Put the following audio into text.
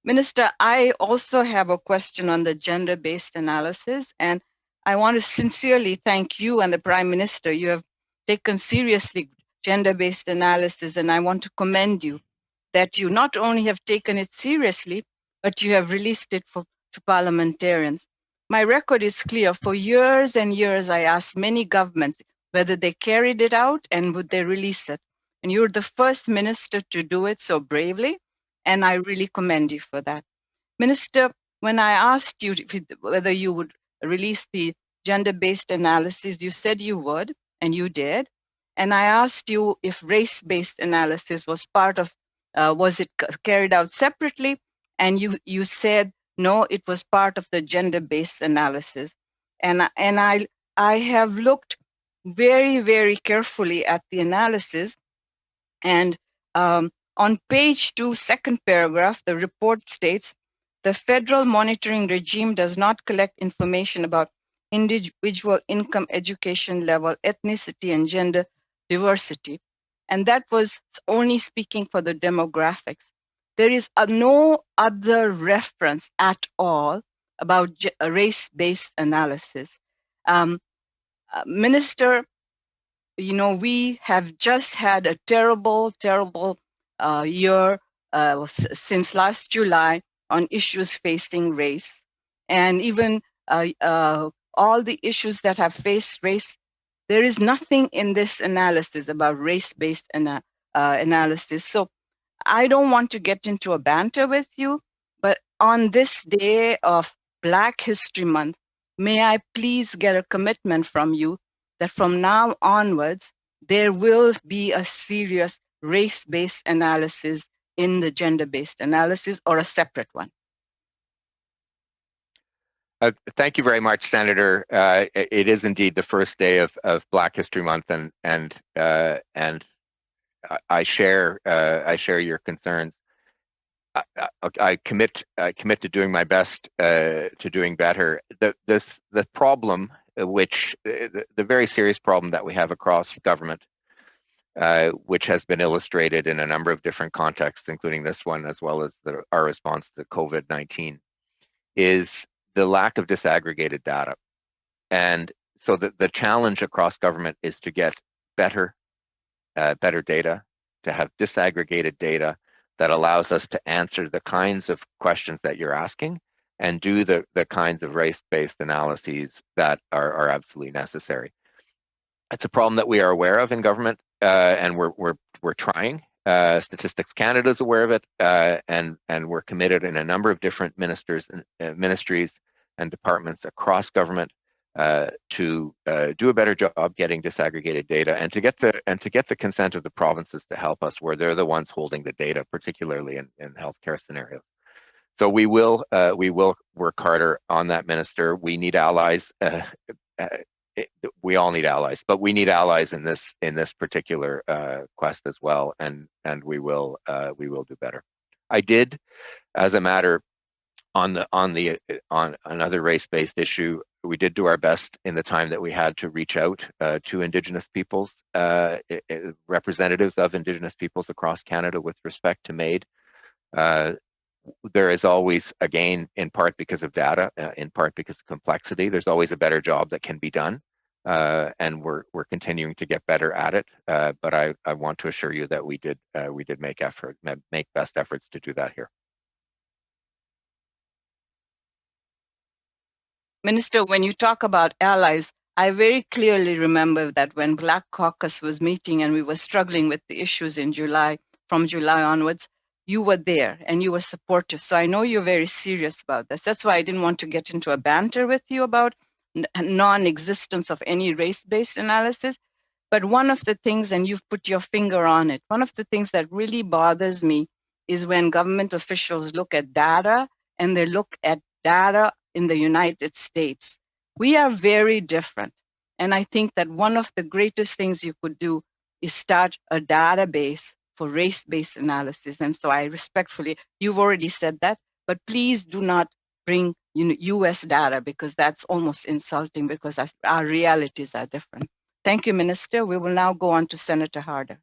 Minister, I also have a question on the gender-based analysis, and I want to sincerely thank you and the Prime Minister. You have taken seriously gender-based analysis, and I want to commend you that you not only have taken it seriously, but you have released it to parliamentarians. My record is clear. For years and years, I asked many governments whether they carried it out and would they release it. And you're the first minister to do it so bravely, and I really commend you for that. Minister, when I asked you whether you would release the gender-based analysis, you said you would, and you did. And I asked you if race-based analysis was part of, was it carried out separately? And you said, no, it was part of the gender-based analysis. And I have looked very, very carefully at the analysis. And on page 2, second paragraph, the report states, the federal monitoring regime does not collect information about individual income, education level, ethnicity, and gender diversity. And that was only speaking for the demographics. There is no other reference at all about race-based analysis. Minister, you know, we have just had a terrible, terrible year since last July on issues facing race. And even all the issues that have faced race, there is nothing in this analysis about race-based analysis. So I don't want to get into a banter with you, but on this day of Black History Month, may I please get a commitment from you that from now onwards, there will be a serious race-based analysis in the gender-based analysis, or a separate one? Thank you very much, Senator. It is indeed the first day of Black History Month, and I share your concerns. I commit to doing my best to doing better. The problem, which the very serious problem that we have across government, which has been illustrated in a number of different contexts, including this one, as well as our response to COVID-19, is the lack of disaggregated data. And so the challenge across government is to get better data, to have disaggregated data that allows us to answer the kinds of questions that you're asking and do the kinds of race-based analyses that are absolutely necessary. It's a problem that we are aware of in government, and we're trying. Statistics Canada is aware of it, and we're committed in a number of different ministries and departments across government to do a better job getting disaggregated data, and to get the consent of the provinces to help us, where they're the ones holding the data, particularly in healthcare scenarios. So we will work harder on that, Minister. We need allies. We all need allies, but we need allies in this particular quest as well, and we will do better. I did, as a matter on another race-based issue, we did do our best in the time that we had to reach out to Indigenous peoples, representatives of Indigenous peoples across Canada with respect to MAID. There is always, again, in part because of data, in part because of complexity, there's always a better job that can be done, and we're continuing to get better at it. But I want to assure you that we did make best efforts to do that here. Minister, when you talk about allies, I very clearly remember that when Black Caucus was meeting and we were struggling with the issues in July, from July onwards, you were there and you were supportive. So I know you're very serious about this. That's why I didn't want to get into a banter with you about non-existence of any race-based analysis. But one of the things, and you've put your finger on it, one of the things that really bothers me is when government officials look at data, and they look at data in the United States. We are very different. And I think that one of the greatest things you could do is start a database for race-based analysis. And so I respectfully, you've already said that, but please do not bring US data, because that's almost insulting, because our realities are different. Thank you, Minister. We will now go on to Senator Harder.